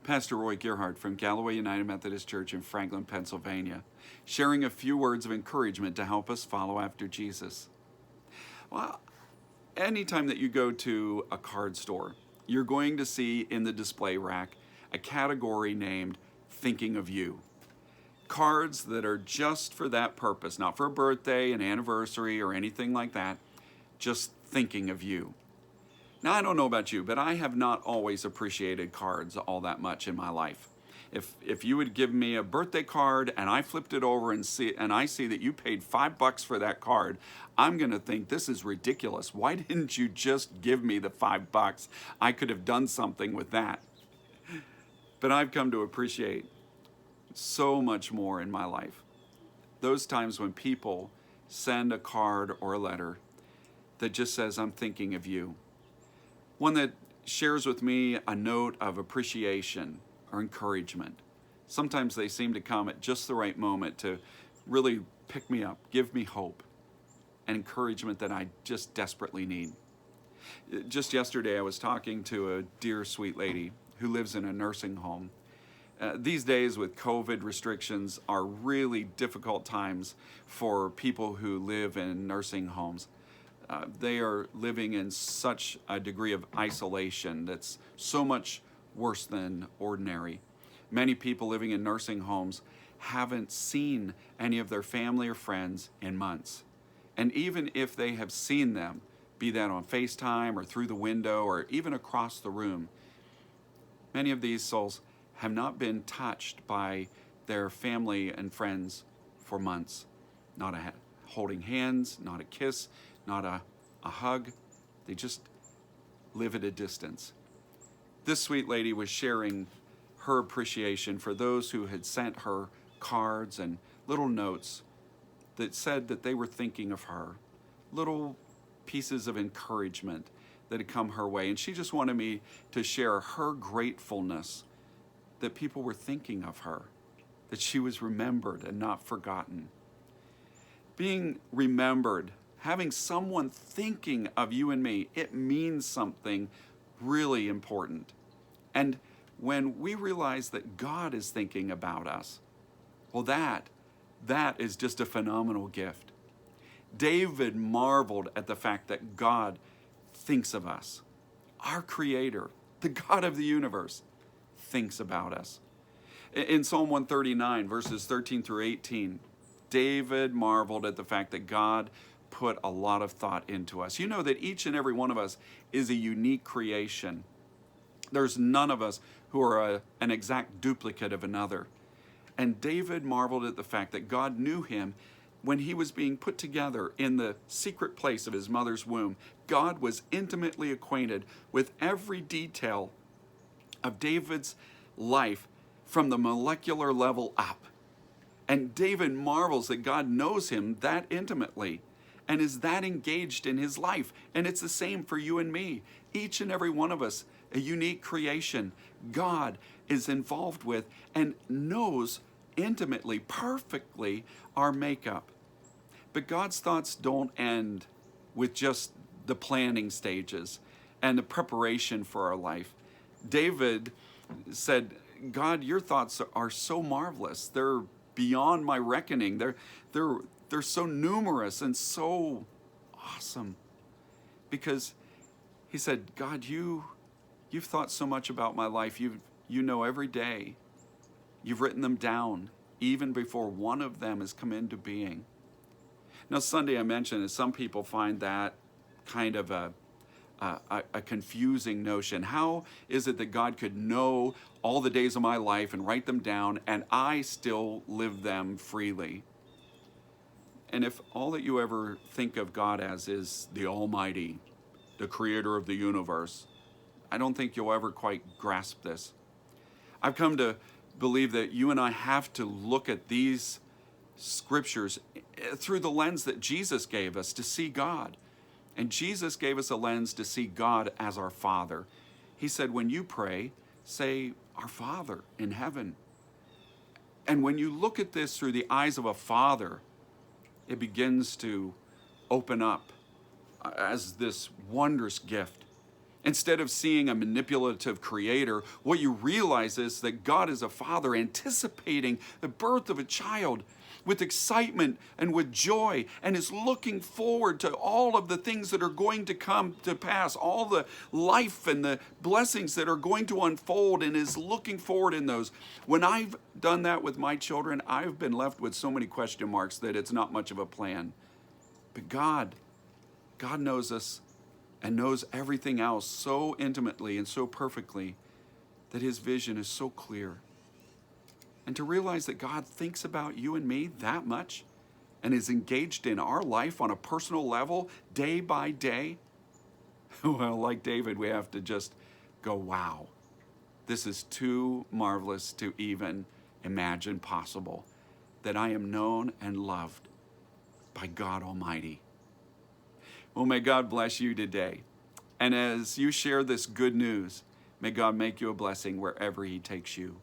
Pastor Roy Gerhardt from Galloway United Methodist Church in Franklin, Pennsylvania, sharing a few words of encouragement to help us follow after Jesus. Well, anytime that you go to a card store, you're going to see in the display rack a category named Thinking of You. Cards that are just for that purpose, not for a birthday, an anniversary, or anything like that, just thinking of you. Now, I don't know about you, but I have not always appreciated cards all that much in my life. If you would give me a birthday card and I flipped it over and I see that you paid $5 for that card, I'm going to think this is ridiculous. Why didn't you just give me the $5? I could have done something with that. But I've come to appreciate so much more in my life. Those times when people send a card or a letter that just says, I'm thinking of you. One that shares with me a note of appreciation or encouragement. Sometimes they seem to come at just the right moment to really pick me up, give me hope and encouragement that I just desperately need. Just yesterday, I was talking to a dear, sweet lady who lives in a nursing home. These days with COVID restrictions are really difficult times for people who live in nursing homes. They are living in such a degree of isolation that's so much worse than ordinary. Many people living in nursing homes haven't seen any of their family or friends in months. And even if they have seen them, be that on FaceTime or through the window or even across the room, many of these souls have not been touched by their family and friends for months. Not a holding hands, not a kiss, not a hug. They just live at a distance. This sweet lady was sharing her appreciation for those who had sent her cards and little notes that said that they were thinking of her, little pieces of encouragement that had come her way. And she just wanted me to share her gratefulness that people were thinking of her, that she was remembered and not forgotten. Being remembered, having someone thinking of you and me, it means something really important. And when we realize that God is thinking about us, well, that is just a phenomenal gift. David marveled at the fact that God thinks of us. Our Creator, the God of the universe, thinks about us. In Psalm 139, verses 13 through 18, David marveled at the fact that God put a lot of thought into us. You know that each and every one of us is a unique creation. There's none of us who are an exact duplicate of another. And David marveled at the fact that God knew him when he was being put together in the secret place of his mother's womb. God was intimately acquainted with every detail of David's life from the molecular level up. And David marvels that God knows him that intimately and is that engaged in his life. And it's the same for you and me. Each and every one of us, a unique creation, God is involved with and knows intimately, perfectly our makeup. But God's thoughts don't end with just the planning stages and the preparation for our life. David said, God, your thoughts are so marvelous. They're beyond my reckoning. They're so numerous and so awesome. Because he said, God, you've thought so much about my life. You know every day. You've written them down even before one of them has come into being. Now, Sunday I mentioned that some people find that kind of a confusing notion. How is it that God could know all the days of my life and write them down and I still live them freely? And if all that you ever think of God as is the Almighty, the creator of the universe, I don't think you'll ever quite grasp this. I've come to believe that you and I have to look at these scriptures through the lens that Jesus gave us to see God. And Jesus gave us a lens to see God as our Father. He said, when you pray, say, our Father in heaven. And when you look at this through the eyes of a father, it begins to open up as this wondrous gift. Instead of seeing a manipulative creator, what you realize is that God is a father anticipating the birth of a child with excitement and with joy, and is looking forward to all of the things that are going to come to pass, all the life and the blessings that are going to unfold, and is looking forward in those. When I've done that with my children, I've been left with so many question marks that it's not much of a plan. But God knows us and knows everything else so intimately and so perfectly that his vision is so clear. And to realize that God thinks about you and me that much and is engaged in our life on a personal level day by day, well, like David, we have to just go, wow, this is too marvelous to even imagine possible, that I am known and loved by God Almighty. Well, may God bless you today. And as you share this good news, may God make you a blessing wherever he takes you.